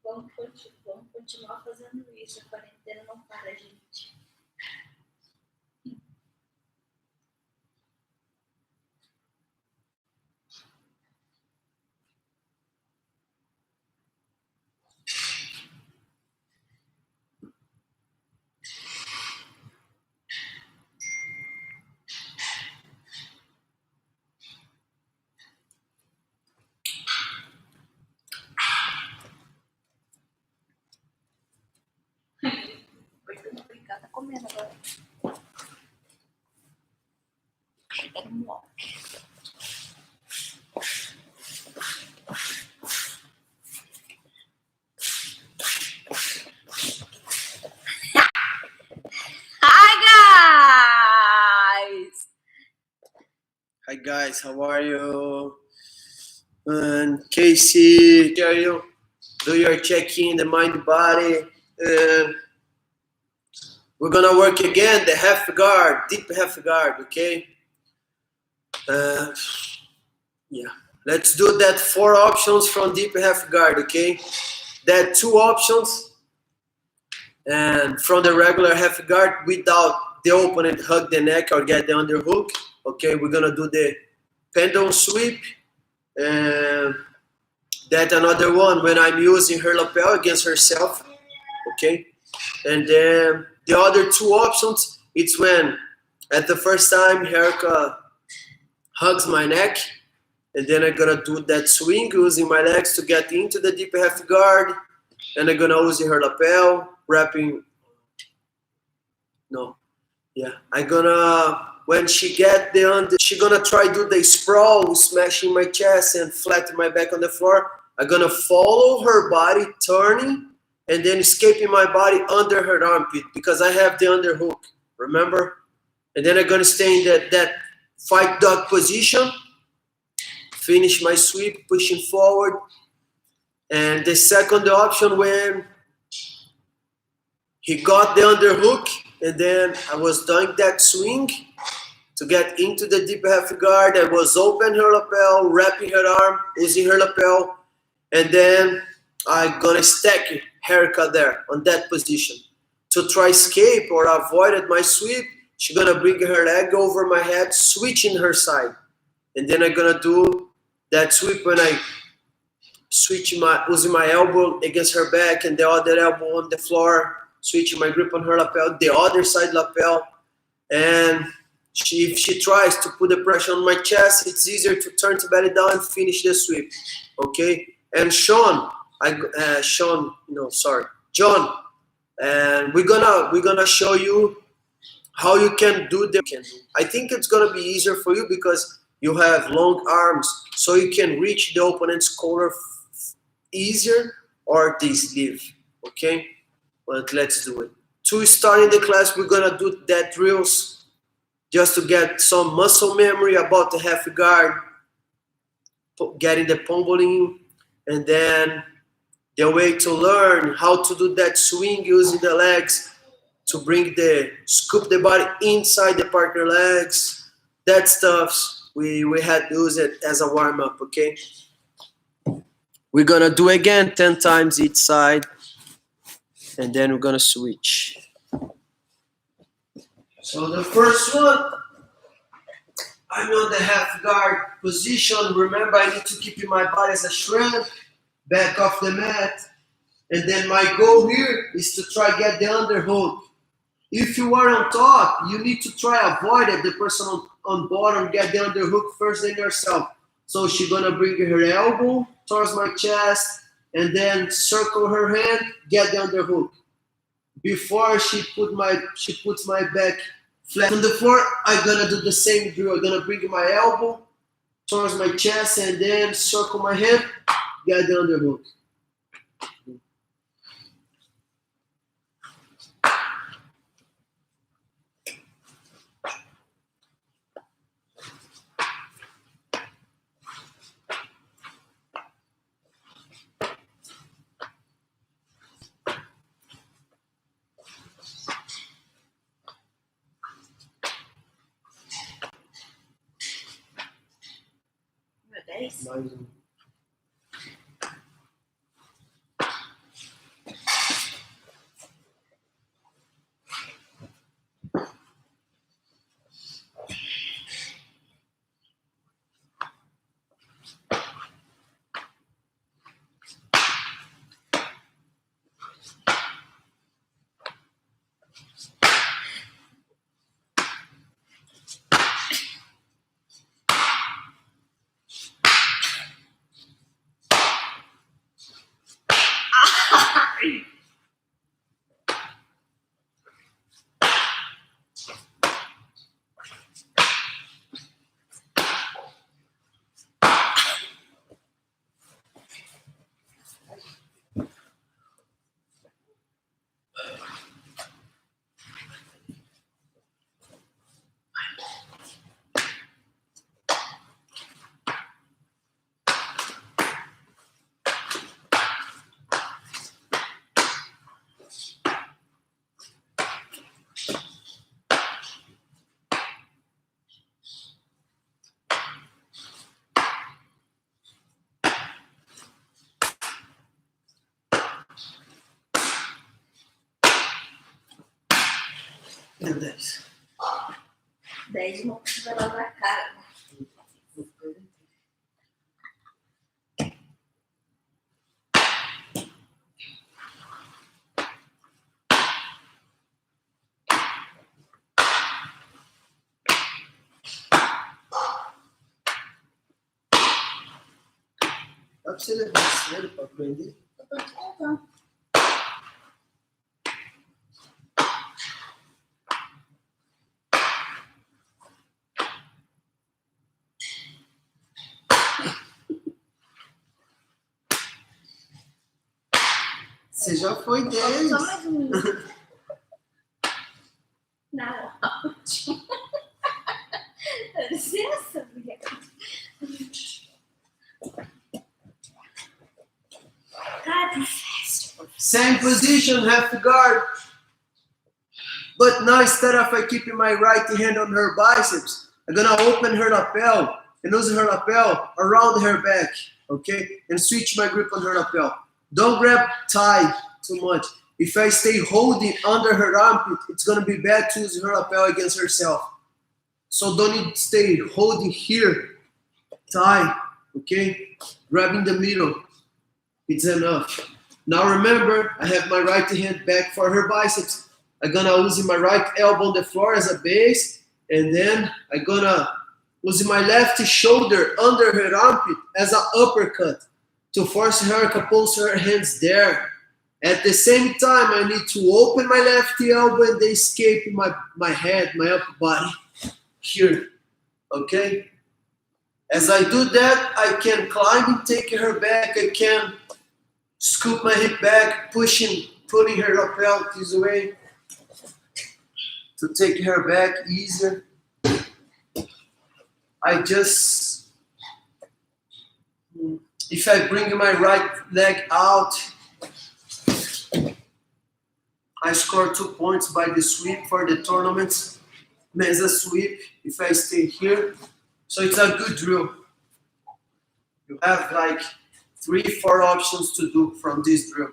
Vamos continuar fazendo isso. A quarentena não para, gente. Vou brincar, tá comendo agora. Quero um walk. Hi guys, how are you? And Casey, how are you? Do your check-in, the mind, body. And we're gonna work again the half guard, deep half guard, okay? Yeah, let's do that 4 options from deep half guard, okay? That 2 options and from the regular half guard without the opponent hug the neck or get the underhook. Okay, we're gonna do the pendulum sweep, and that another one when I'm using her lapel against herself. Okay, and then the other 2 options, it's when at the first time Erica hugs my neck, and then I'm gonna do that swing using my legs to get into the deep half guard, and I'm gonna use her lapel, wrapping. No, yeah, I'm gonna, when she get the under, she gonna try do the sprawl, smashing my chest and flatten my back on the floor. I'm gonna follow her body, turning, and then escaping my body under her armpit because I have the underhook, remember? And then I'm gonna stay in that fight dog position, finish my sweep, pushing forward. And the second option, when he got the underhook, and then I was doing that swing to get into the deep half guard. I was open her lapel, wrapping her arm, using her lapel, and then I'm gonna stack Erica there on that position. To try escape or avoid my sweep, she's gonna bring her leg over my head, switching her side. And then I'm gonna do that sweep when I switch using my elbow against her back and the other elbow on the floor, switching my grip on her lapel, the other side lapel. And if she tries to put the pressure on my chest, it's easier to turn to belly down and finish the sweep. Okay? And John, and we're gonna show you how you can do the. I think it's gonna be easier for you because you have long arms, so you can reach the opponent's collar easier or the sleeve. Okay, but let's do it. To start in the class, we're gonna do that drills just to get some muscle memory about the half guard, getting the pommeling, and then the way to learn how to do that swing using the legs to bring scoop the body inside the partner legs. That stuff we had to use it as a warm up. Okay, we're gonna do again 10 times each side, and then we're gonna switch. So the first one, I'm on the half guard position. Remember, I need to keep in my body as a shrimp, back off the mat. And then my goal here is to try get the underhook. If you are on top, you need to try avoid it. The person on bottom get the underhook first than yourself. So she's gonna bring her elbow towards my chest and then circle her hand, get the underhook. Before she puts my back flat on the floor, I'm gonna do the same drill. I'm gonna bring my elbow towards my chest and then circle my hand, get the underhook. Mais um. And 10. 10 não precisa lá na cara. Dá pra você levar a sério pra aprender? Eu tô te contando. Você já foi 10. Só mais um minuto. Não, ótimo. Dá licença, mulher. God, fast. Same position, half guard. But now instead of I keeping my right hand on her biceps, I'm gonna open her lapel and use her lapel around her back, okay? And switch my grip on her lapel. Don't grab tight too much. If I stay holding under her armpit, it's gonna be bad to use her lapel against herself. So don't need to stay holding here tight, okay? Grab in the middle. It's enough. Now remember, I have my right hand back for her biceps. I'm gonna use my right elbow on the floor as a base, and then I'm gonna use my left shoulder under her armpit as an uppercut to force her to pulse her hands there. At the same time, I need to open my left elbow and then escape my head, my upper body here, okay? As I do that, I can climb and take her back. I can scoop my hip back, putting her lapel this way to take her back easier. I just, if I bring my right leg out, I score 2 points by the sweep for the tournament. Mesa sweep, if I stay here. So it's a good drill. You have like 3-4 options to do from this drill.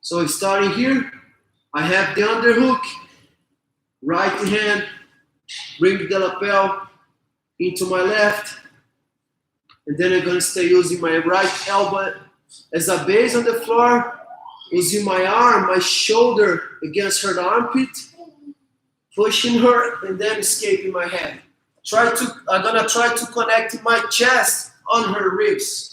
So starting here, I have the underhook, right hand, bring the lapel into my left, and then I'm gonna stay using my right elbow as a base on the floor, using my arm, my shoulder against her armpit, pushing her, and then escaping my head. I'm gonna try to connect my chest on her ribs.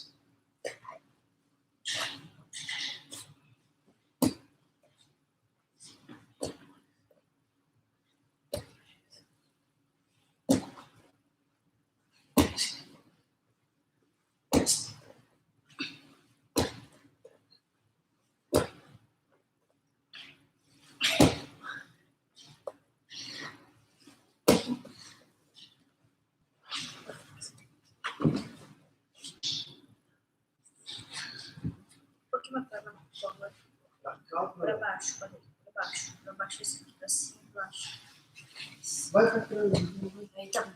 Para baixo, para baixo, para baixo, esse aqui, para cima, para baixo. Vai para trás. Aí tá bom.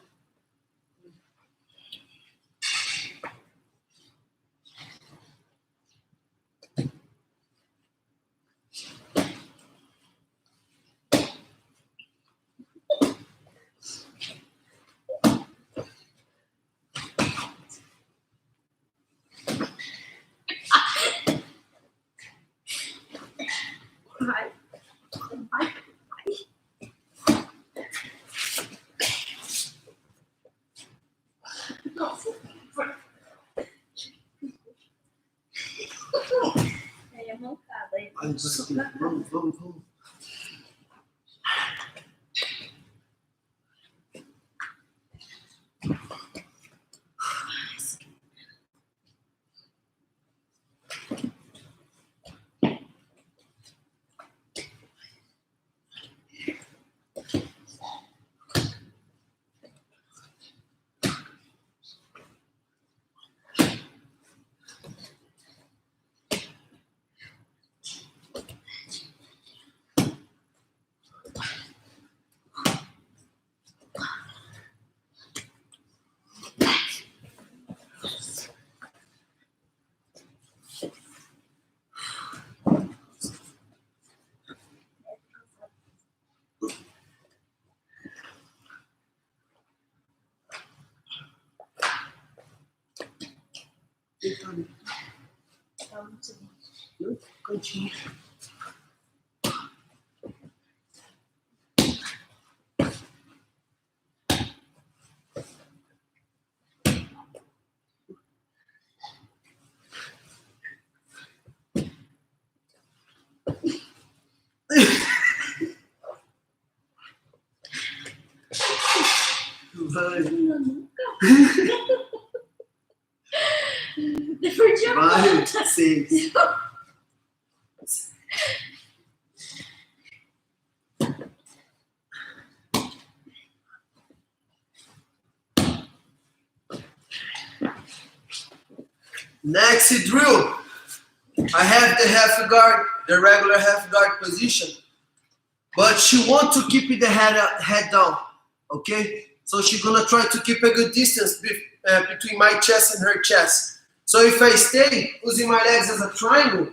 Vai. Vai. Nossa. Aí é mancada. Aí Vamos. Continue. Vai. Depois de Vai, 6. Next drill. I have the half guard, the regular half guard position, but she wants to keep the head down. Okay, so she's gonna try to keep a good distance between my chest and her chest. So if I stay using my legs as a triangle,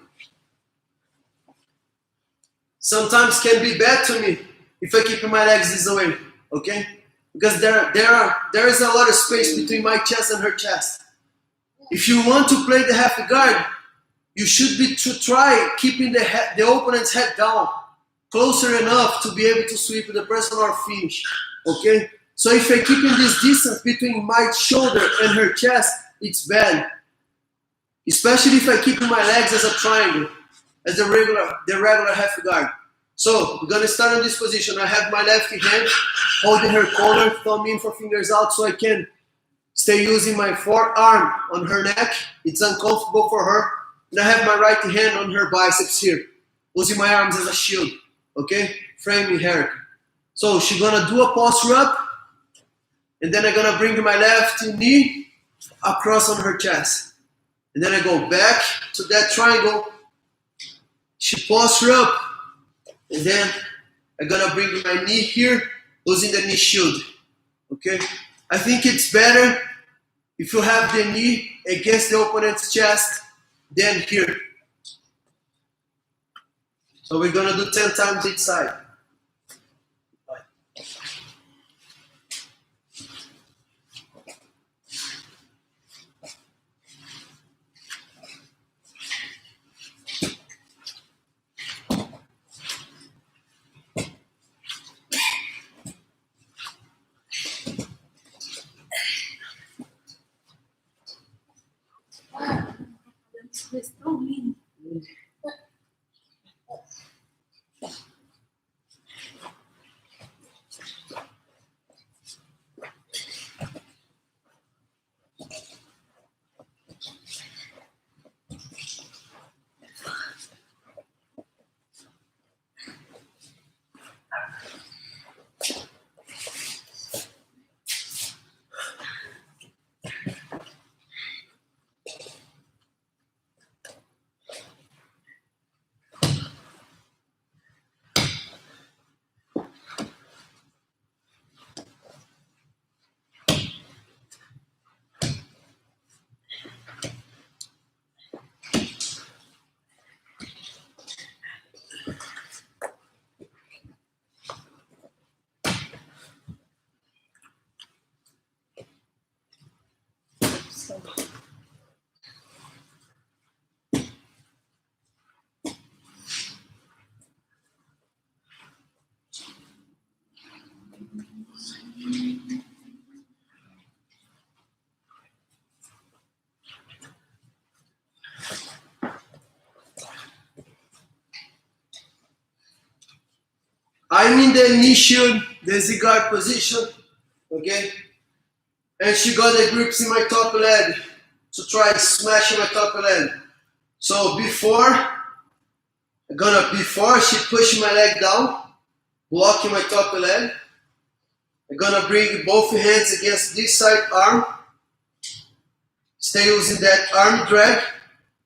sometimes can be bad to me if I keep my legs this way. Okay, because there is a lot of space between my chest and her chest. If you want to play the half guard, you should be to try keeping the opponent's head down, closer enough to be able to sweep the person or finish. Okay? So if I keep in this distance between my shoulder and her chest, it's bad. Especially if I keep my legs as a triangle, as the regular half guard. So we're gonna start in this position. I have my left hand holding her collar, thumb in, 4 fingers out, so I can stay using my forearm on her neck. It's uncomfortable for her. And I have my right hand on her biceps here, using my arms as a shield. Okay? Framing her. So she's gonna do a posture up, and then I'm gonna bring my left knee across on her chest. And then I go back to that triangle. She posture up, and then I'm gonna bring my knee here, using the knee shield. Okay? I think it's better if you have the knee against the opponent's chest than here. So we're gonna do 10 times each side. It's tão lindo. I'm in the knee shield, the Z-guard position, okay? And she got the grips in my top leg to try smashing my top leg. So before she push my leg down, blocking my top leg, I'm gonna bring both hands against this side arm, stay using that arm drag,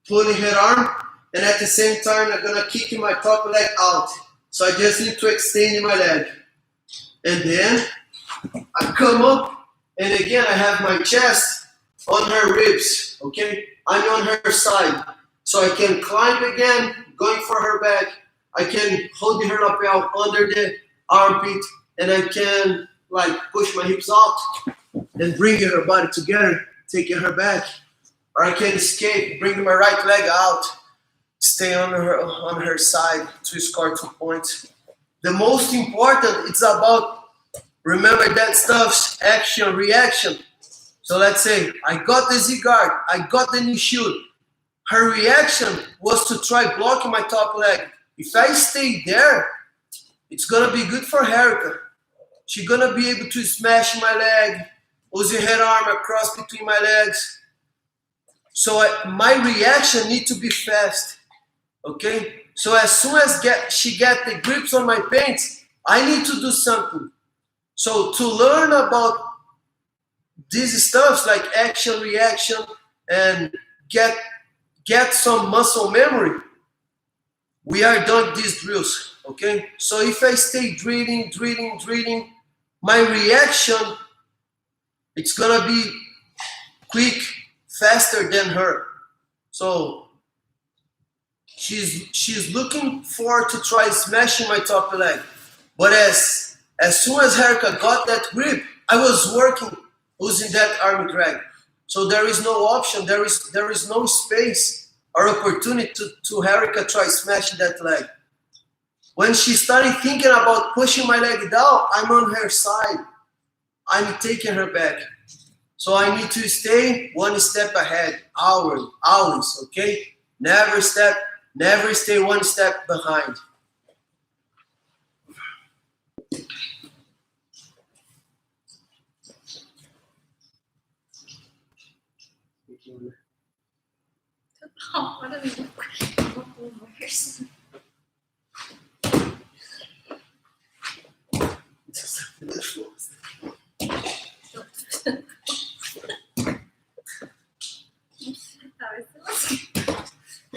pulling her arm, and at the same time I'm gonna kick my top leg out. So I just need to extend my leg. And then I come up, and again I have my chest on her ribs, okay? I'm on her side. So I can climb again, going for her back. I can hold her lapel under the armpit, and I can like push my hips out and bring her body together, taking her back. or I can escape, bring my right leg out, stay on her side to score 2 points. The most important, it's about, remember that stuff's action, reaction. So let's say I got the Z guard, I got the knee shoot. Her reaction was to try blocking my top leg. If I stay there, it's gonna be good for Erica. She's gonna be able to smash my leg, using her arm across between my legs. So my reaction need to be fast, okay? So as soon as she get the grips on my pants, I need to do something. So to learn about these stuffs like action, reaction, and get some muscle memory, we are doing these drills, okay? So if I stay drilling, my reaction, it's gonna be quick, faster than her. So she's looking forward to try smashing my top leg. But as soon as Erica got that grip, I was working using that arm drag. So there is no option, there is no space or opportunity to Erica try smashing that leg. When she started thinking about pushing my leg down, I'm on her side. I'm taking her back. So I need to stay one step ahead, always, okay? Never stay one step behind. Oh, olha aí.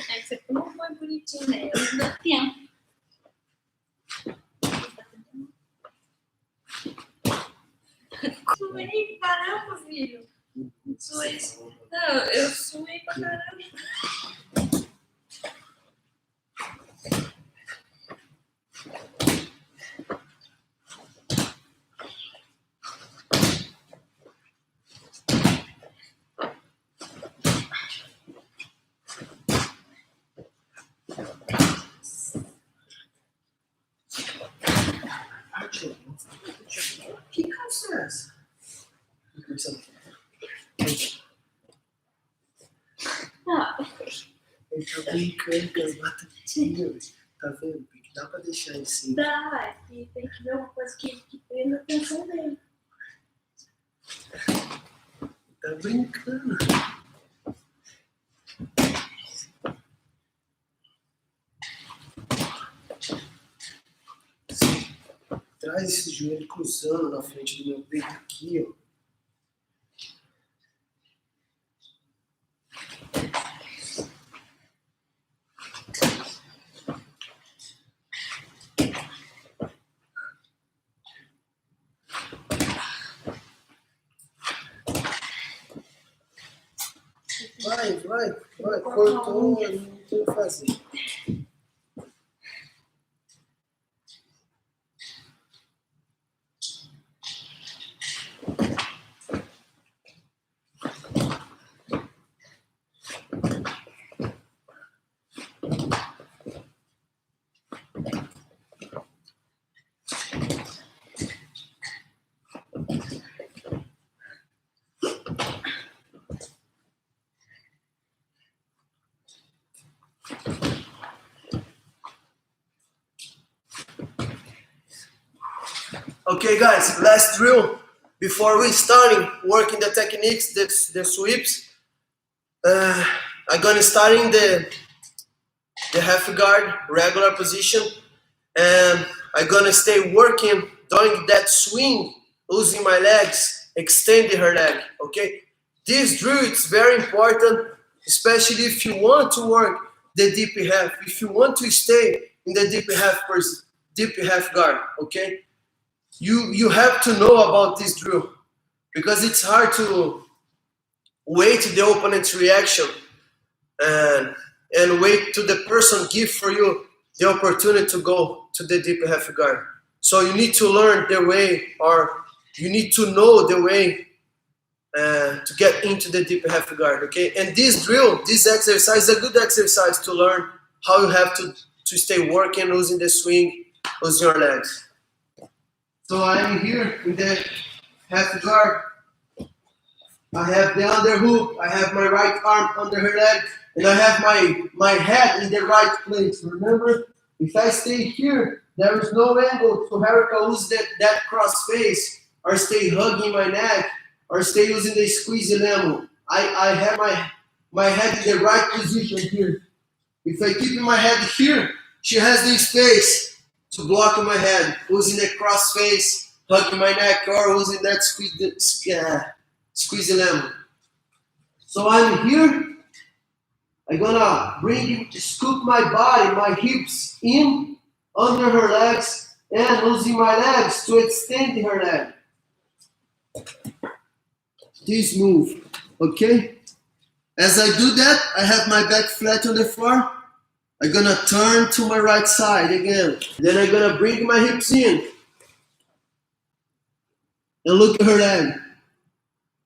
É que você não foi bonitinho, né? Eu não deu tempo. Suei, caramba, filho. Suei. Não, eu suei pra caramba. Que calça é essa? Ah. Ele tá brincando com as batatinhas. Tá vendo? Dá pra deixar assim. Dá, e tem que ver uma coisa que prenda a atenção dele. Tá brincando. Traz esse joelho cruzando na frente do meu peito aqui, ó. Vai, cortou, não tem o que fazer. Okay, guys, last drill before we starting working the techniques, the sweeps. I'm gonna start in the half guard regular position, and I'm gonna stay working during that swing, using my legs, extending her leg. Okay, this drill is very important, especially if you want to work the deep half, if you want to stay in the deep half guard. Okay. You have to know about this drill because it's hard to wait the opponent's reaction and wait to the person give for you the opportunity to go to the deep half guard. So you need to learn the way, or you need to know the way to get into the deep half guard, okay? And this drill, this exercise is a good exercise to learn how you have to stay working, using the swing, using your legs. So I'm here in the half guard. I have the underhook, I have my right arm under her leg, and I have my head in the right place. Remember, if I stay here, there is no angle to Harika use that cross face, or stay hugging my neck, or stay using the squeeze lemon. I have my head in the right position here. If I keep my head here, she has the space to block my head, using the cross face, hugging my neck, or using that squeeze lemon. So I'm here. I'm gonna scoop my body, my hips in under her legs, and using my legs to extend her leg. This move, okay? As I do that, I have my back flat on the floor. I'm gonna turn to my right side again. Then I'm gonna bring my hips in and look at her leg.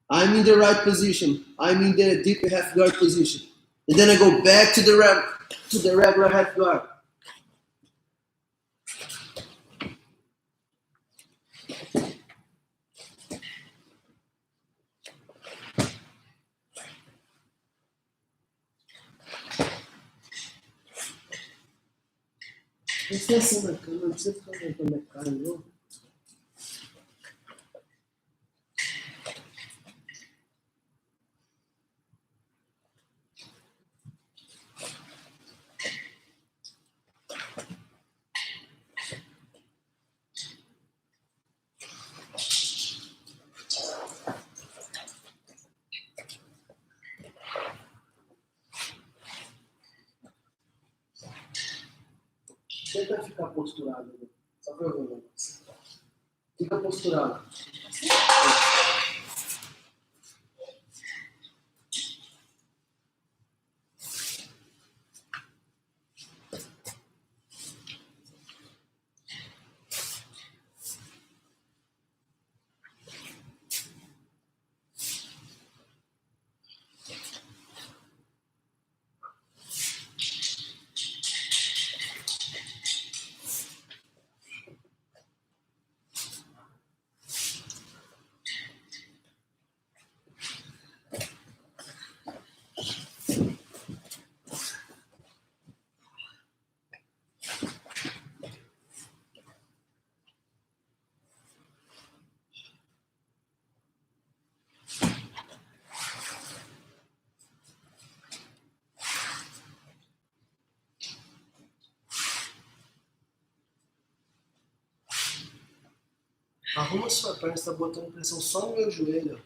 I'm in the right position. I'm in the deep half guard position. And then I go back to the regular half guard. Presta atenção na câmera, não precisa ficar olhando pra minha cara, não. Tenta ficar posturado, né? Só pra eu ver o negócio. Fica posturado. Arruma sua perna, você está botando pressão só no meu joelho.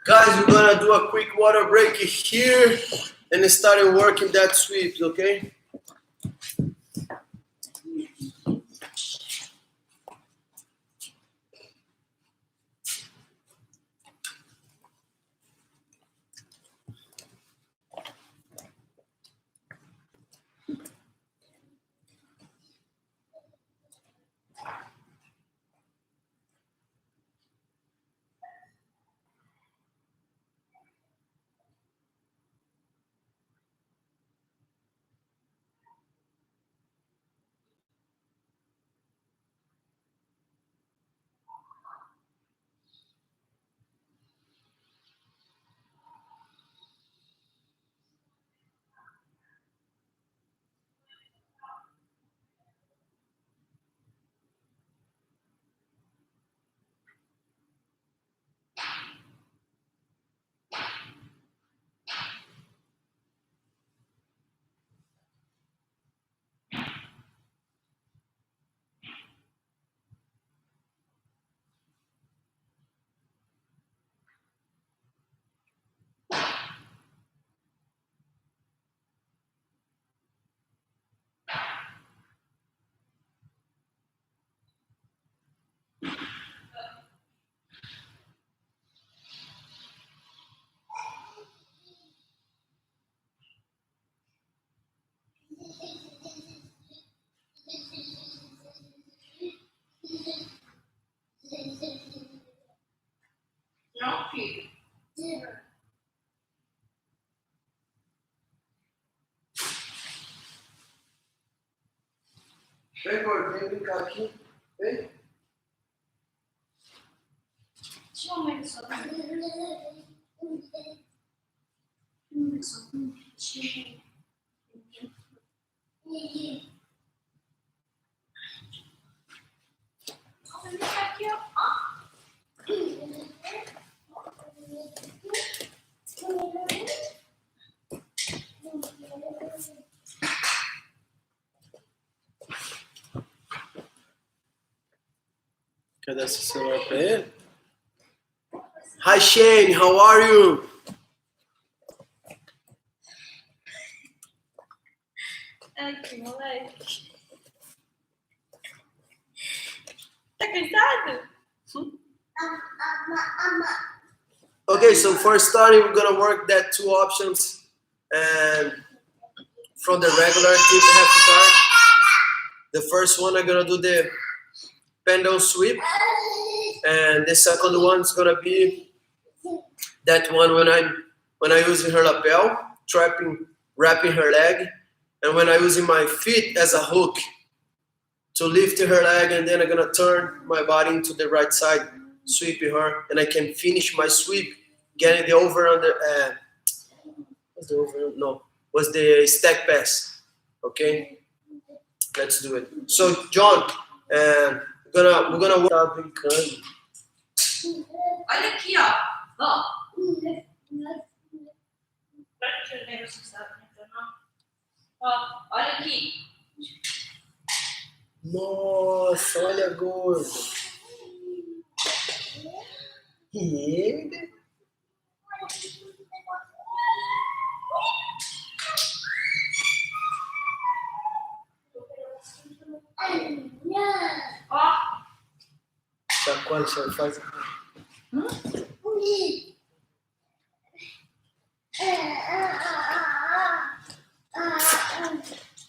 Guys, we're gonna do a quick water break here and start working that sweep, okay? Vem, amor, vem brincar aqui. Vem. Deixa eu ver só. Aqui, ó. Quer dar esse celular pra ele? Hi Shane, how are you? Ai, que moleque. Tá cansado? Okay, so for starting, we're gonna work that two options and from the regular deep half guard. The first one I'm gonna do the pendulum sweep, and the second one is gonna be that one when I'm using her lapel, wrapping her leg, and when I'm using my feet as a hook to lift her leg, and then I'm gonna turn my body into the right side, sweeping her, and I can finish my sweep getting the over under. What's the over? No, was the stack pass. Okay, let's do it. So John, we're gonna work out brincando. Olha aqui, ó. Ó. Deixa eu ver se você sabe, não. Ó, olha aqui. Nossa, olha gordo. E Ó. chacoalha, faz.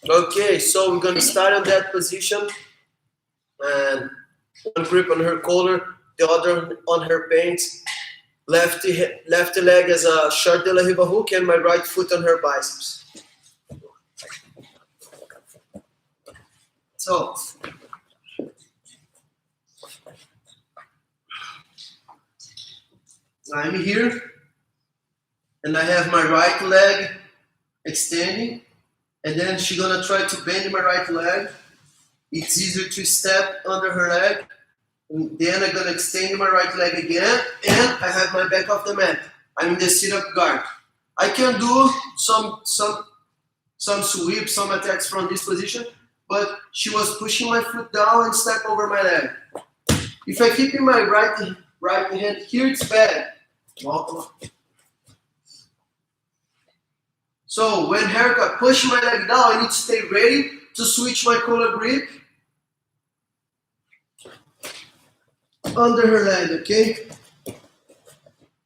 Okay, so we're gonna start on that position, and one grip on her collar, the other on her pants. Left leg as a short de la riva hook, and my right foot on her biceps. So I'm here, and I have my right leg extending, and then she's gonna try to bend my right leg. It's easier to step under her leg, and then I'm gonna extend my right leg again, and I have my back off the mat. I'm in the sit-up guard. I can do some sweeps, some attacks from this position, but she was pushing my foot down and step over my leg. If I keep in my right hand here, it's bad. So when Erica push my leg down, I need to stay ready to switch my collar grip under her leg, okay?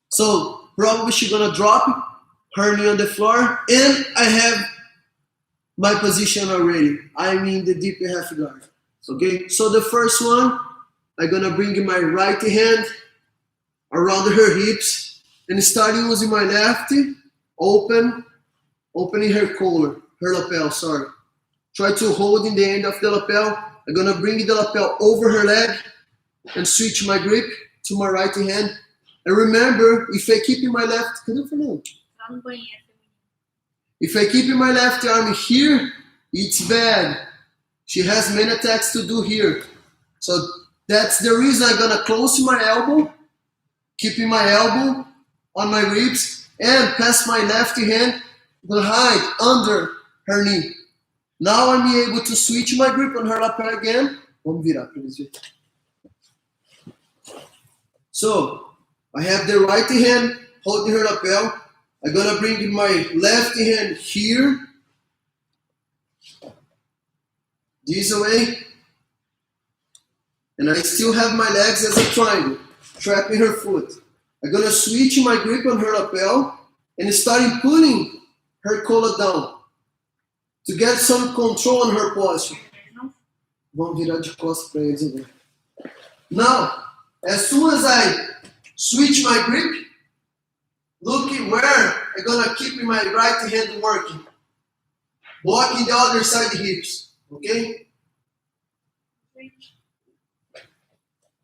So probably she's gonna drop her knee on the floor, and I have my position already. I'm in the deep half guard, okay? So the first one, I'm gonna bring my right hand around her hips and starting using my left, opening her collar, her lapel, sorry. Try to hold in the end of the lapel. I'm gonna bring the lapel over her leg and switch my grip to my right hand. And remember, if I keep in my left, if I keep in my left arm here, it's bad. She has many attacks to do here. So that's the reason I'm gonna close my elbow, keeping my elbow on my ribs, and pass my left hand behind, under her knee. Now I'm able to switch my grip on her lapel again. Vamos virar para eles verem. So I have the right hand holding her lapel. I'm gonna bring my left hand here, this way, and I still have my legs as a triangle, trapping her foot. I'm gonna switch my grip on her lapel and starting pulling her collar down to get some control on her posture. Vamos virar de costas para eles agora. Now, as soon as I switch my grip, look at where I'm gonna keep my right hand working, blocking the other side hips. Okay.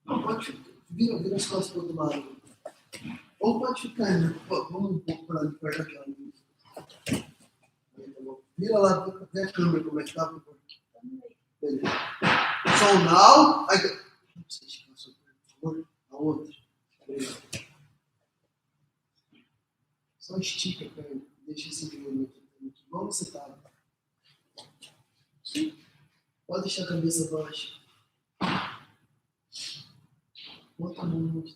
Não, pode ficar. Vira as costas para o outro lado. Ou pode ficar ainda. Vamos um pouco para ali perto daquela luz. Vira lá, vê a câmera como é que tá. Beleza. So now, não sei se passou, por favor. A outra. Beleza. Só estica a perna. Deixa esse movimento aqui. Vamos você tá. Pode deixar a cabeça baixa. Bota a mão no outro.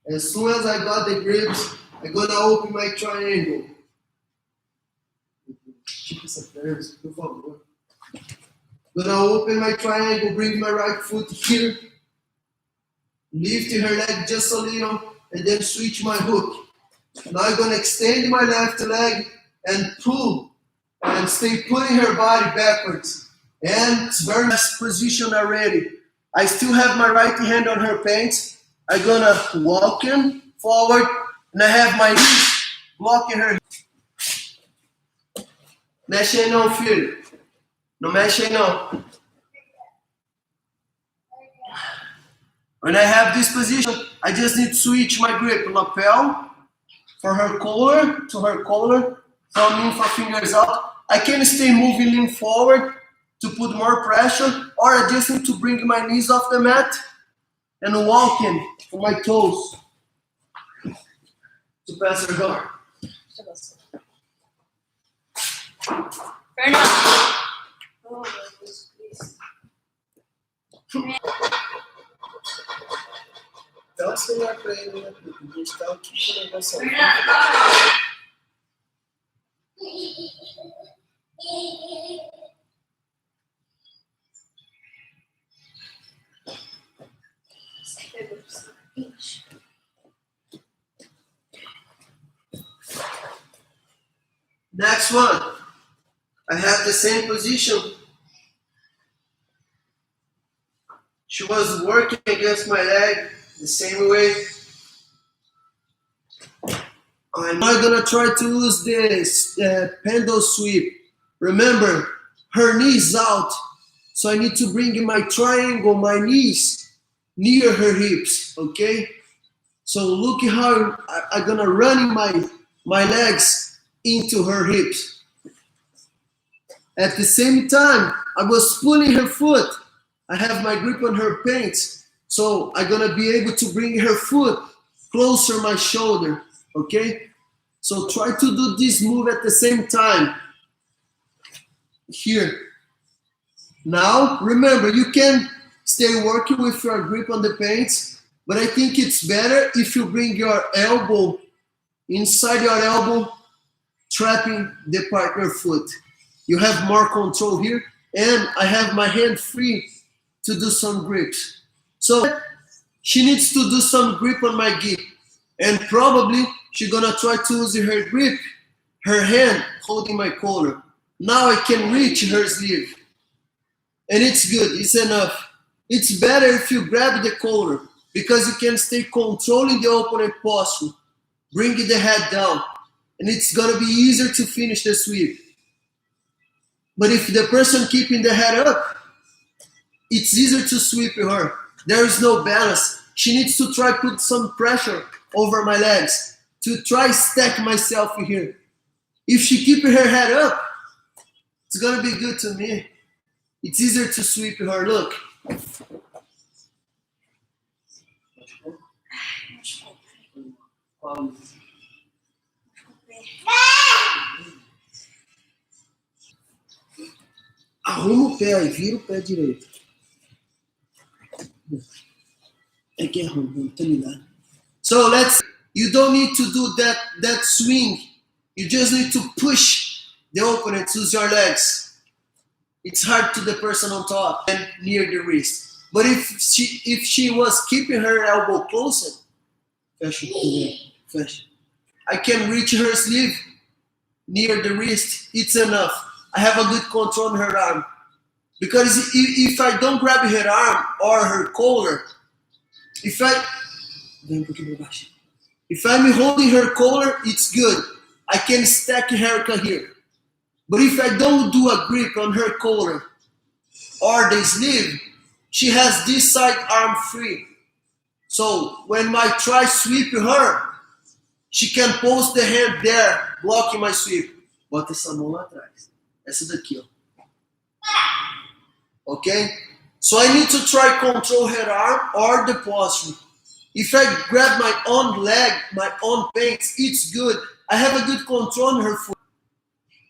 As soon as I got the grips, I'm gonna open my triangle. Estica essa perna, por favor. Gonna open my triangle, bring my right foot here. Lift her leg just a little, and then switch my hook. Now I'm gonna extend my left leg and pull, and stay pulling her body backwards. And it's very nice position already. I still have my right hand on her pants. I'm gonna walk in forward, and I have my knees blocking her. Mexe aí não, filho. Não mexe aí não. When I have this position, I just need to switch my grip. Lapel for her collar, to her collar. Thumb in for fingers out. I can stay moving, lean forward to put more pressure, or I just need to bring my knees off the mat and walk in on my toes to pass her door. Fernando. Oh, Deus, please. Dá o celular pra ele, né? A gente tá aqui com o negócio. Next one. I have the same position. She was working against my leg the same way. I'm not gonna try to use this pendle sweep. Remember, her knees out. So I need to bring my triangle, my knees near her hips, okay? So look how I'm gonna run my legs into her hips. At the same time, I was pulling her foot. I have my grip on her pants. So I'm gonna be able to bring her foot closer to my shoulder, okay? So try to do this move at the same time. Here. Now, remember, you can stay working with your grip on the pants, but I think it's better if you bring your elbow inside your elbow, trapping the partner foot. You have more control here, and I have my hand free to do some grips. So she needs to do some grip on my gi, and probably she's gonna try to use her grip, her hand holding my collar. Now I can reach her sleeve, and it's good, it's enough. It's better if you grab the collar, because you can stay controlling the opponent posture, bringing the head down, and it's gonna be easier to finish the sweep. But if the person keeping the head up, it's easier to sweep her. There is no balance. She needs to try put some pressure over my legs to try stack myself here. If she keep her head up, it's gonna be good to me. It's easier to sweep her. Look. Arruma o pé aí, vira o pé direito. É que é ruim, não tô ligado. So you don't need to do that swing. You just need to push the opponent, use your legs. It's hard to the person on top and near the wrist. But if she was keeping her elbow closer, fecha. I can reach her sleeve near the wrist. It's enough. I have a good control on her arm. Because if I don't grab her arm or her collar, if I'm holding her collar, it's good. I can stack her here. But if I don't do a grip on her collar or the sleeve, she has this side arm free. So when I try sweep her, she can post the hand there, blocking my sweep. Bota essa mão lá atrás. Essa daqui, ó. Okay? So I need to try control her arm or the posture. If I grab my own leg, my own pants, it's good. I have a good control on her foot.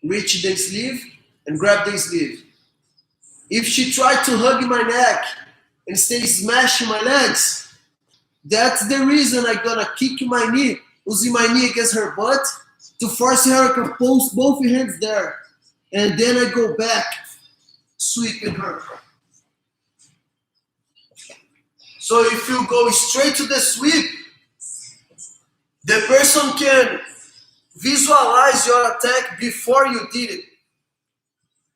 Reach the sleeve and grab the sleeve. If she tried to hug my neck and stay smashing my legs, that's the reason I'm gonna kick my knee, using my knee against her butt to force her to post both hands there. And then I go back, sweeping her. So if you go straight to the sweep, the person can visualize your attack before you did it.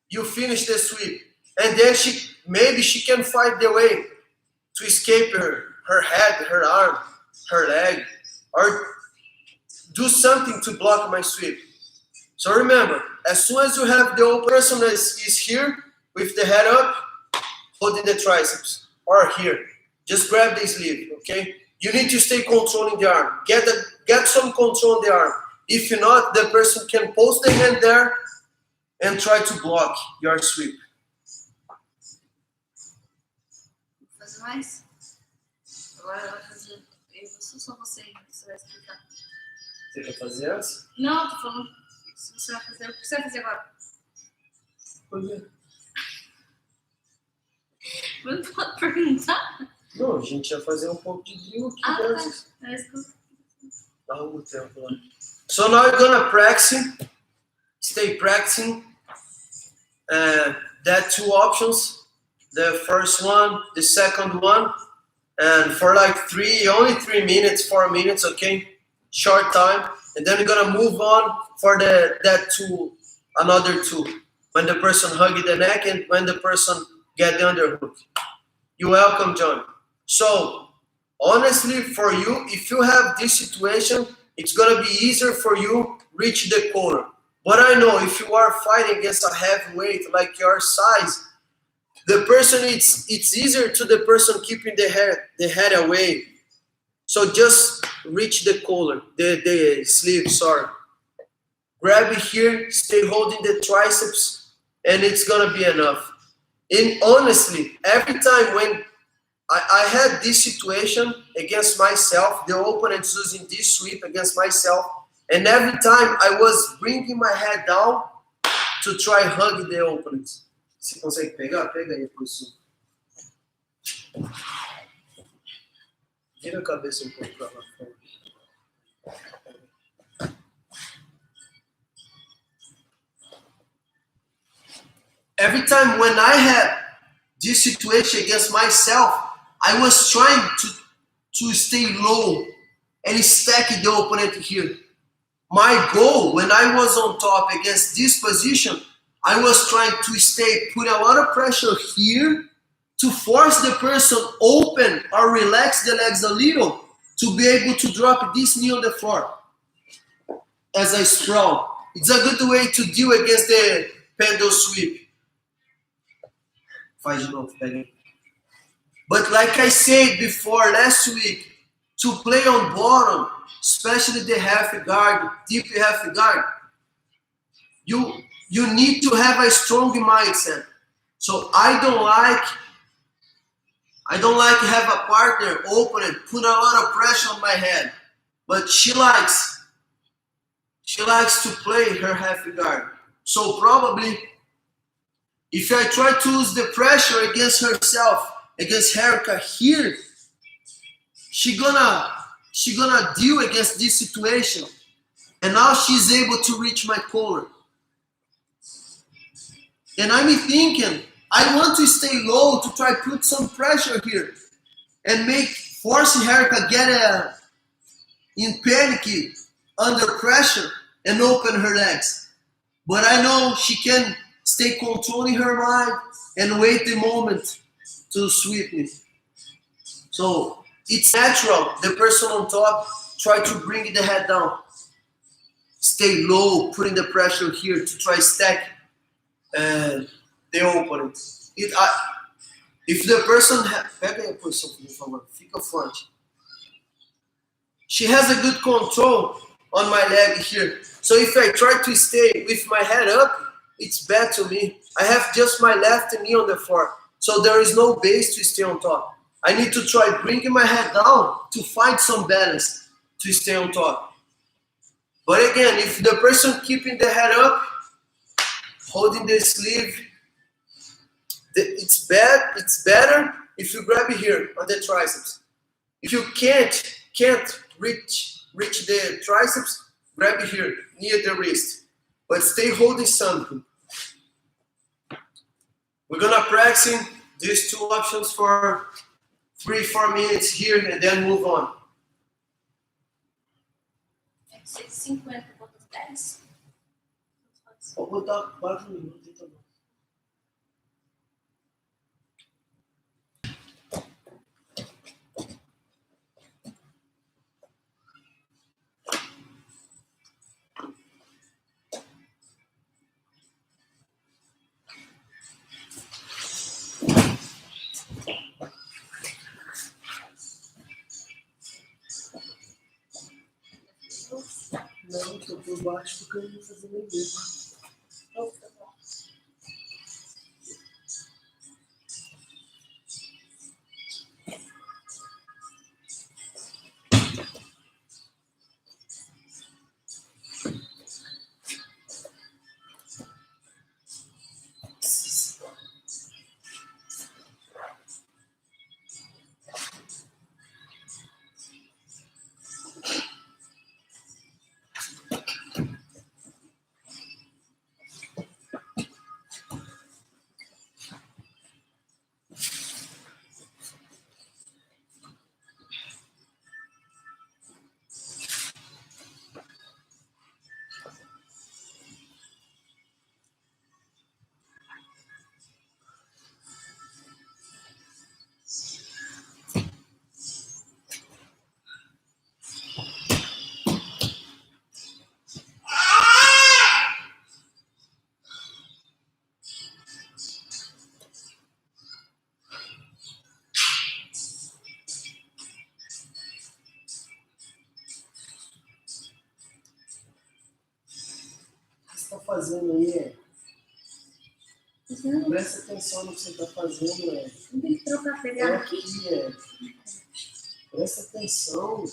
You finish the sweep. And then maybe she can find the way to escape her head, her arm, her leg, or do something to block my sweep. So remember, as soon as you have the open person is here with the head up, holding the triceps, or here, just grab the sleeve, okay? You need to stay controlling the arm. Get some control on the arm. If not, the person can post the hand there and try to block your sweep. Fazer mais? Agora ela vai fazer. Eu sou só você vai explicar. Você quer fazer essa? Não, tô falando. Se você vai fazer, o que você vai fazer agora? Pois é. Mas não pode perguntar? Não, a gente ia fazer um pouco de drill aqui. Ah, tá. É isso que eu... Arruma o tempo lá. So now you're gonna practice. Stay practicing. That two options. The first one, the second one. And for like only 3 minutes, 4 minutes, okay? Short time. And then you're gonna move on for that two, another two. When the person hug the neck and when the person get the underhook. You're welcome, John. So, honestly, for you, if you have this situation, it's gonna be easier for you reach the corner. But I know if you are fighting against a heavyweight like your size, the person it's easier to the person keeping the head away. So just reach the collar, the sleeve, sorry. Grab it here, stay holding the triceps, and it's gonna be enough. And honestly, every time when I had this situation against myself, the opponent's using this sweep against myself, and every time I was bringing my head down to try hug the opponent. Você consegue pegar? Pega aí, professor. Vira a cabeça pouco para lá fora. Every time when I had this situation against myself, I was trying to stay low and stack the opponent here. My goal when I was on top against this position, I was trying to put a lot of pressure here to force the person open or relax the legs a little to be able to drop this knee on the floor as I sprawl. It's a good way to deal against the pendle sweep. Faz de novo, pega. But like I said before last week, to play on bottom, especially the half guard, deep half guard, you need to have a strong mindset. So I don't like to have a partner open and put a lot of pressure on my head. But she likes to play her half guard. So probably if I try to use the pressure against herself, against Erica here, she gonna deal against this situation. And now she's able to reach my collar. And I'm thinking, I want to stay low to try to put some pressure here and force Erica get in panic under pressure and open her legs. But I know she can stay controlling her mind and wait the moment to sweep me. So it's natural. The person on top try to bring the head down. stay low, putting the pressure here to try stack the opponent. If the person pega a posição, por favor, fica forte. She has a good control on my leg here. So if I try to stay with my head up, it's bad to me. I have just my left knee on the floor. So there is no base to stay on top. I need to try bringing my head down to find some balance to stay on top. But again, if the person keeping the head up, holding the sleeve, it's better if you grab it here on the triceps. If you can't reach the triceps, grab it here near the wrist, but stay holding something. We're gonna practice these two options for 3-4 minutes here and then move on. 150 quantos 10? Vou botar 4 minutos então. Não, tô por baixo porque eu não vou fazer nem mesmo. Tá fazendo aí, presta atenção no que você está fazendo, Não tem que trocar, pegar aqui. Presta atenção.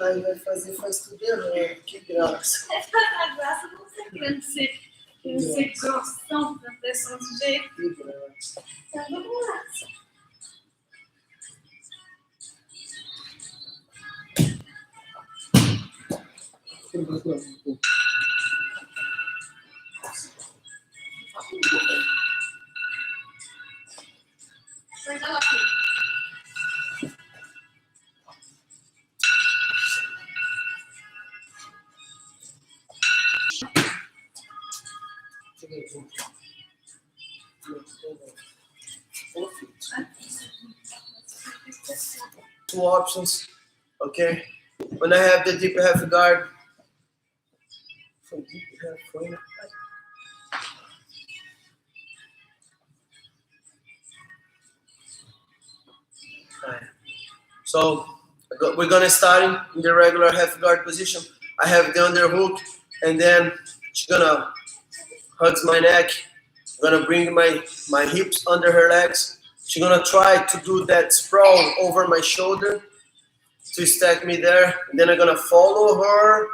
Aí vai fazer, faz tudo errado, que graça. A graça não sei querendo ser grossão, pra pessoa de jeito. Que graça. Tá dando graça. Vai dar aqui. Two options, okay? When I have the deep half guard, have fun. So we're gonna start in the regular half guard position. I have the underhook, and then she's gonna hug my neck. I'm gonna bring my hips under her legs. She's gonna try to do that sprawl over my shoulder to stack me there. And then I'm gonna follow her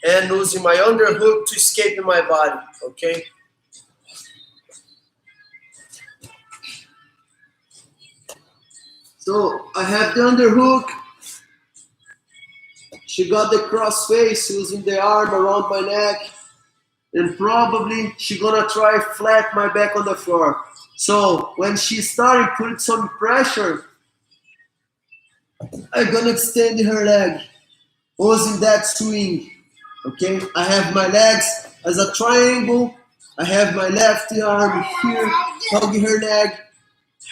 and using my underhook to escape in my body, okay? So I have the underhook. She got the cross face using the arm around my neck. And probably she gonna try flat my back on the floor. So when she started putting some pressure, I'm gonna extend her leg, using that swing. Okay, I have my legs as a triangle. I have my left arm here, hugging her leg.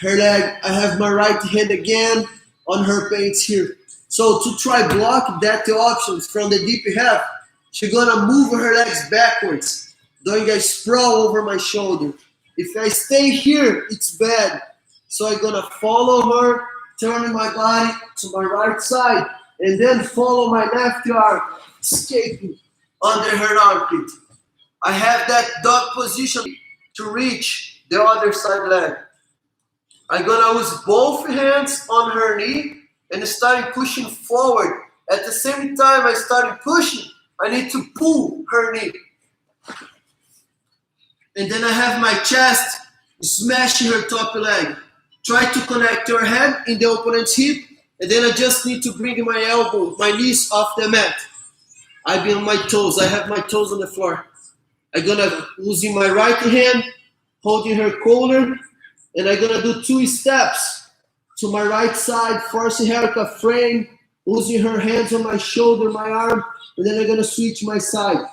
I have my right hand again on her pants here. So to try block that the options from the deep half, she's gonna move her legs backwards, doing a sprawl over my shoulder. If I stay here, it's bad. So I'm gonna follow her, turning my body to my right side, and then follow my left arm, escaping under her armpit. I have that dog position to reach the other side leg. I'm gonna use both hands on her knee and start pushing forward. At the same time I started pushing, I need to pull her knee. And then I have my chest smashing her top leg. Try to connect her head in the opponent's hip, and then I just need to bring my elbow, my knees off the mat. I've been on my toes, I have my toes on the floor. I'm gonna using my right hand, holding her collar, and I'm gonna do 2 steps to my right side, forcing her to frame, using her hands on my shoulder, my arm, and then I'm gonna switch my side.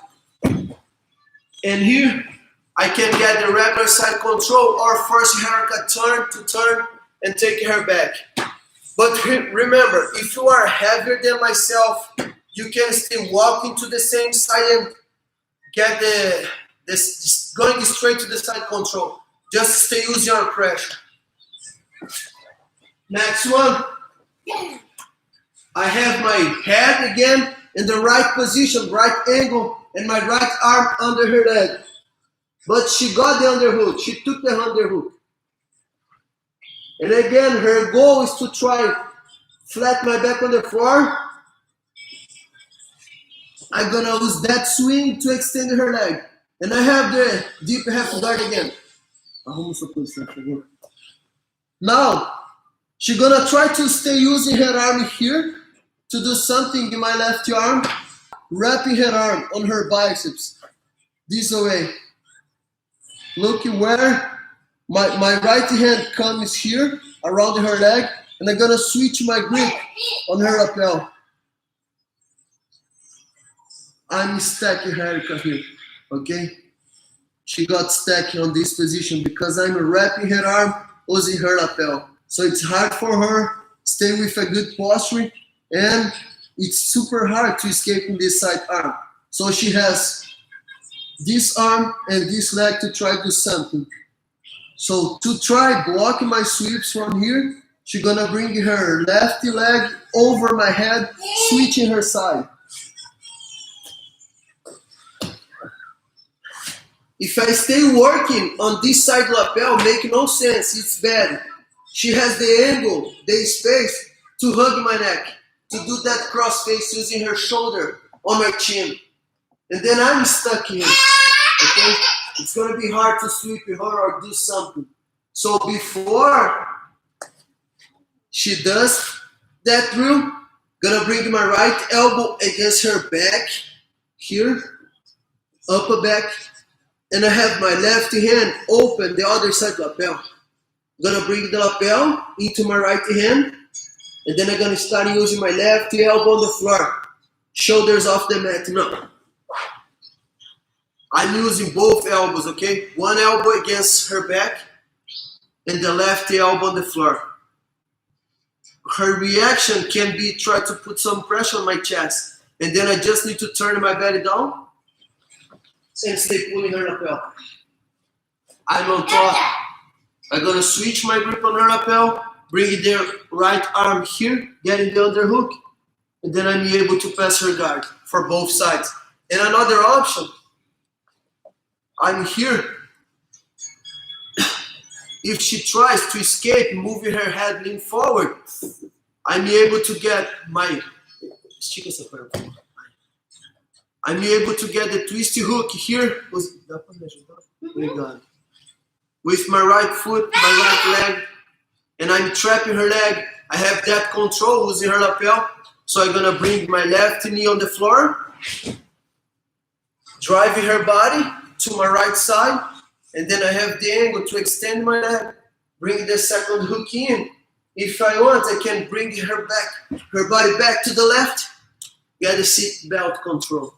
And here, I can get the regular side control or force her to turn and take her back. But remember, if you are heavier than myself, you can still walk into the same side and get going straight to the side control. Just stay using your pressure. Next one. I have my head again in the right position, right angle, and my right arm under her leg. But she got the underhook. She took the underhook. And again, her goal is to try flat my back on the floor. I'm gonna use that swing to extend her leg. And I have the deep half guard again. Now, she's gonna try to stay using her arm here to do something in my left arm, wrapping her arm on her biceps. This way. Looking where my right hand comes here, around her leg, and I'm gonna switch my grip on her lapel. I'm stacking her here, okay? She got stuck on this position because I'm wrapping her arm using her lapel. So it's hard for her, stay with a good posture, and it's super hard to escape in this side arm. So she has this arm and this leg to try to do something. So to try blocking my sweeps from here, she's gonna bring her left leg over my head, switching her side. If I stay working on this side lapel, make no sense, it's bad. She has the angle, the space to hug my neck, to do that cross face using her shoulder on my chin. And then I'm stuck here, okay? It's gonna be hard to sweep her or do something. So before she does that drill, gonna bring my right elbow against her back, here, upper back, and I have my left hand open the other side lapel. Gonna bring the lapel into my right hand, and then I'm gonna start using my left elbow on the floor, shoulders off the mat. No. I'm using both elbows, okay? One elbow against her back, and the left elbow on the floor. Her reaction can be try to put some pressure on my chest, and then I just need to turn my belly down, and stay pulling her lapel. I'm on top. I'm gonna switch my grip on her lapel, bring their right arm here, get in the underhook, and then I'm able to pass her guard for both sides. And another option, I'm here. If she tries to escape, moving her head lean forward, I'm able to get my I'm able to get the twisty hook here. With my right foot, my right leg, and I'm trapping her leg. I have that control using her lapel. So I'm gonna bring my left knee on the floor, driving her body to my right side, and then I have the angle to extend my leg, bring the second hook in. If I want, I can bring her body back to the left, get the seat belt control.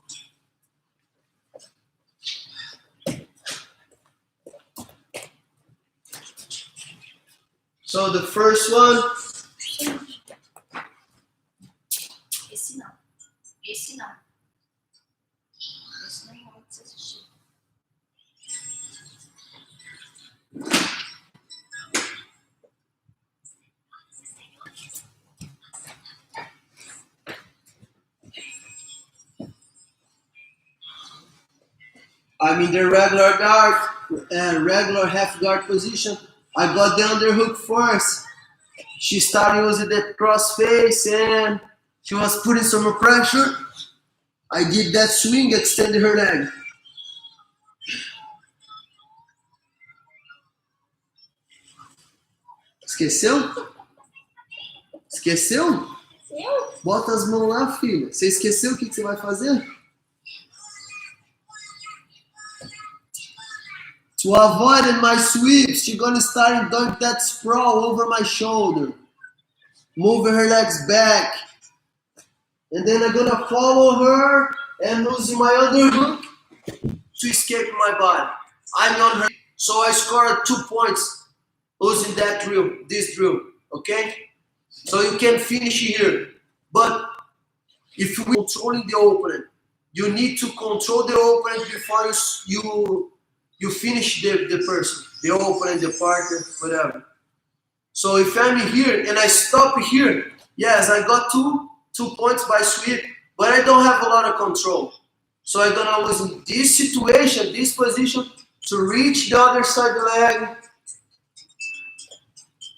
So the first one. Esse não. Esse não. Esse não é bom de você assistir. I'm in the regular guard and regular half guard position. I got the underhook first. She started using the cross face and she was putting some pressure. I did that swing, extended her leg. Esqueceu? Esqueceu? Eu? Bota as mãos lá, filha. Você esqueceu o que você vai fazer? To avoid my sweeps, she's gonna start doing that sprawl over my shoulder. Moving her legs back. And then I'm gonna follow her and using my underhook to escape my body. I'm on her. So I scored 2 points using that drill, this drill, okay? So you can finish here. But if you're controlling the opening, you need to control the opening before you finish the person, the opponent, the partner, whatever. So if I'm here and I stop here, yes, I got two points by sweep, but I don't have a lot of control. So I'm gonna use in this situation, this position, to reach the other side of the leg.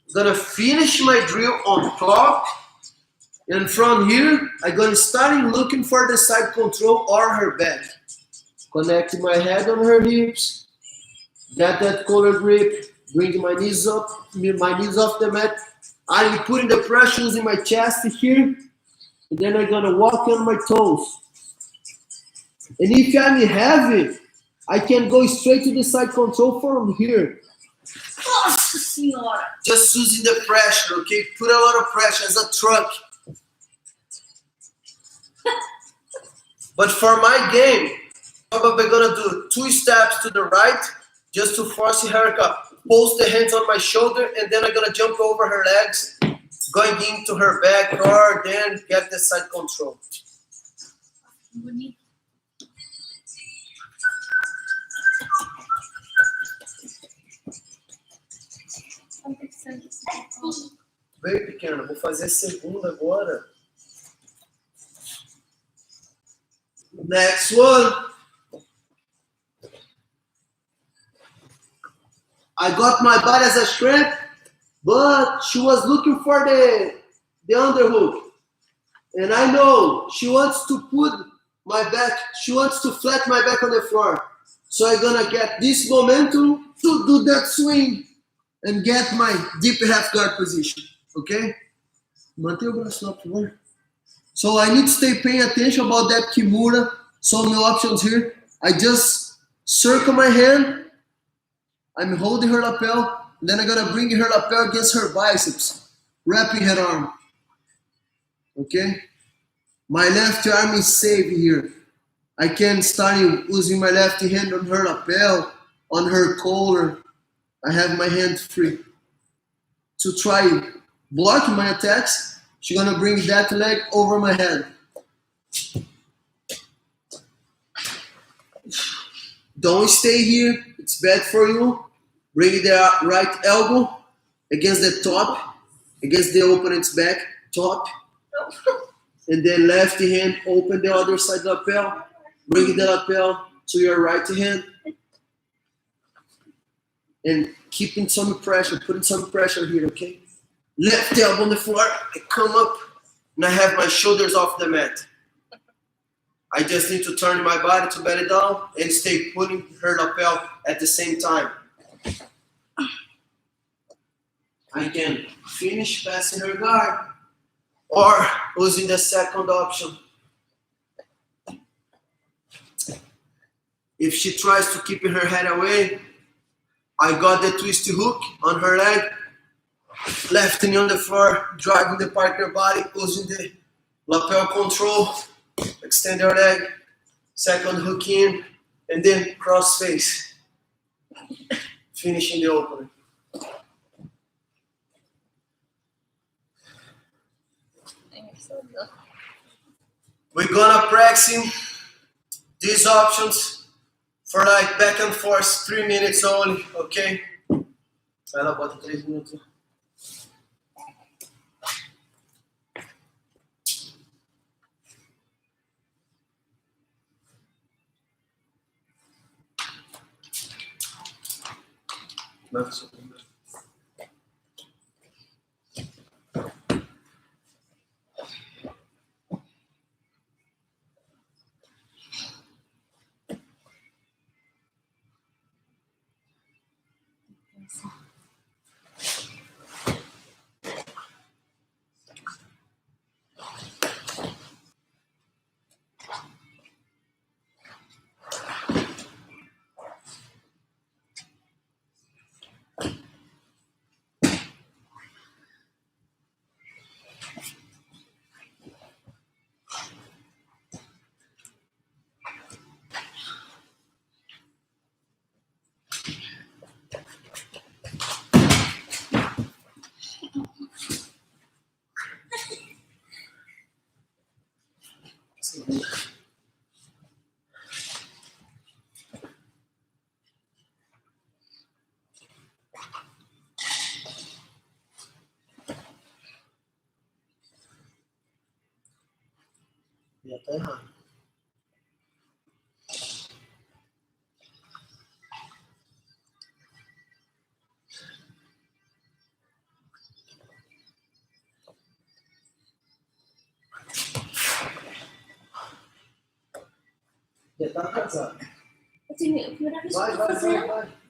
I'm gonna finish my drill on top, and from here, I'm gonna start looking for the side control or her back. Connect my head on her hips. Get that collar grip, bring my knees up, my knees off the mat. I'm putting the pressure in my chest here, and then I'm gonna walk on my toes. And if I'm heavy, I can go straight to the side control from here. Nossa Senhora! Just using the pressure, okay? Put a lot of pressure as a truck. But for my game, probably gonna do 2 steps to the right, just to force her to post the hands on my shoulder, and then I'm gonna jump over her legs, going into her back, or then get the side control. Bonito. Bem pequena, vou fazer a segunda agora. Next one. I got my body as a strength, but she was looking for the underhook. And I know she wants to put my back, she wants to flat my back on the floor. So I'm gonna get this momentum to do that swing and get my deep half guard position, okay? Mantenha o braço lá, por favor. So I need to stay paying attention about that Kimura. So no options here. I just circle my hand. I'm holding her lapel, and then I'm gonna bring her lapel against her biceps, wrapping her arm. Okay? My left arm is safe here. I can start using my left hand on her lapel, on her collar. I have my hand free. To try blocking my attacks, she's gonna bring that leg over my head. Don't stay here. It's bad for you. Bring the right elbow against the top, against the opponent's back, top. And then left hand, open the other side lapel. Bring the lapel to your right hand. And keeping some pressure, putting some pressure here, okay? Left elbow on the floor. I come up and I have my shoulders off the mat. I just need to turn my body to belly down and stay pulling her lapel at the same time. I can finish passing her guard or using the second option. If she tries to keep her head away, I got the twisty hook on her leg, left knee on the floor, driving the partner body, using the lapel control, extend her leg, second hook in, and then cross face, finishing the opener. We're gonna practice these options for like back and forth, 3 minutes only, okay? Ela bota 3 minutos. Já tá errado. Já tá casado. Assim, a primeira vez que eu tô fazendo. Vai.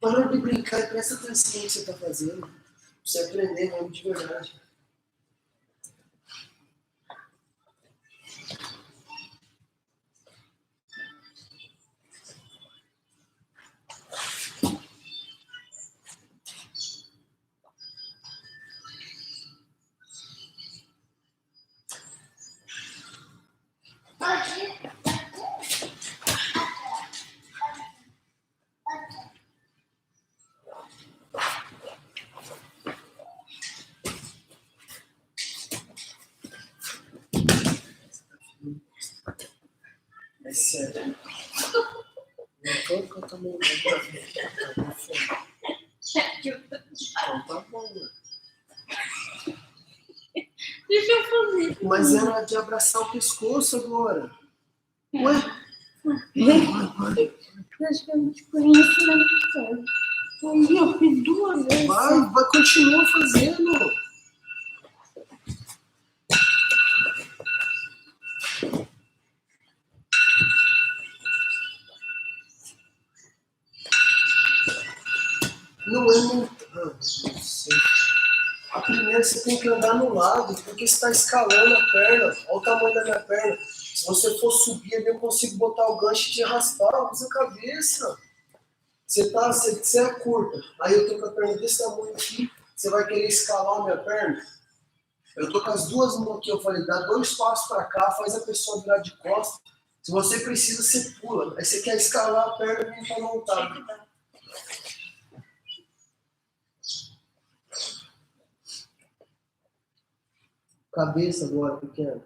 Para de brincar e presta atenção no que você tá fazendo. Pra você aprender mesmo de verdade. É sério. Não tô com a mão pra ver. Então tá bom, né? Deixa eu fazer. Mas era de abraçar o pescoço agora. Ué? Vai. Acho que eu te conheço na pessoa. Aí eu fiz 2 vezes. Vai, continua fazendo. Não é muito. Não sei. A primeira você tem que andar no lado, porque você está escalando a perna. Olha o tamanho da minha perna. Se você for subir ali, eu consigo botar o gancho e te raspar. Usa a cabeça. Você é curta. Aí eu tô com a perna desse tamanho aqui. Você vai querer escalar a minha perna? Eu tô com as duas mãos aqui, eu falei, dá 2 passos para cá, faz a pessoa virar de costas. Se você precisa, você pula. Aí você quer escalar a perna e não montar. Cabeça agora, pequeno.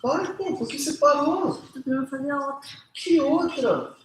Para, pô, por que você parou? Tô querendo fazer outra. Que outra?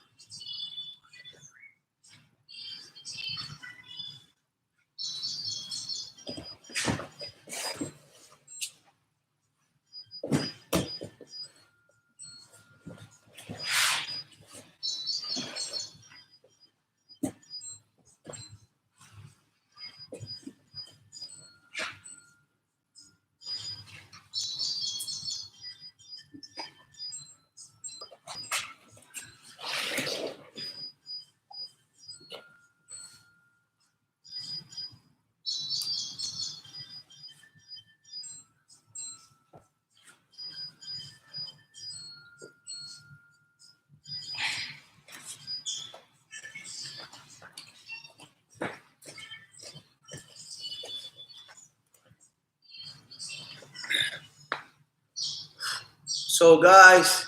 So guys,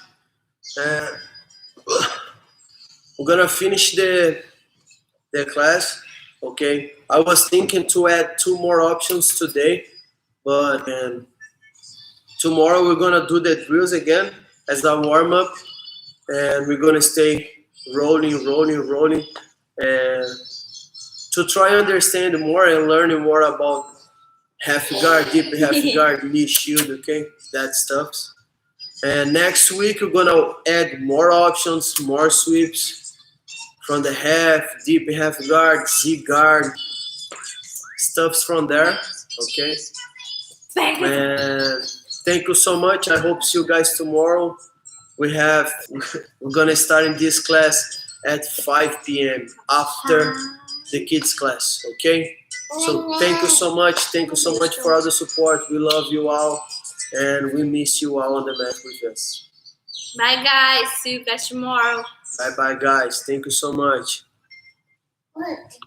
we're gonna finish the class. Okay, I was thinking to add 2 more options today, but tomorrow we're gonna do the drills again as a warm up, and we're gonna stay rolling, and to try understand more and learning more about half guard, deep half guard, knee shield. Okay, that stuff. And next week we're gonna add more options, more sweeps from the half, deep half guard, Z guard, stuffs from there. Okay. And thank you so much. I hope see you guys tomorrow. We're gonna start in this class at 5 p.m. after the kids class. Okay. So thank you so much. Thank you so much for all the support. We love you all. And we miss you all on the mat with us. Bye, guys. See you guys tomorrow. Bye, guys. Thank you so much. What?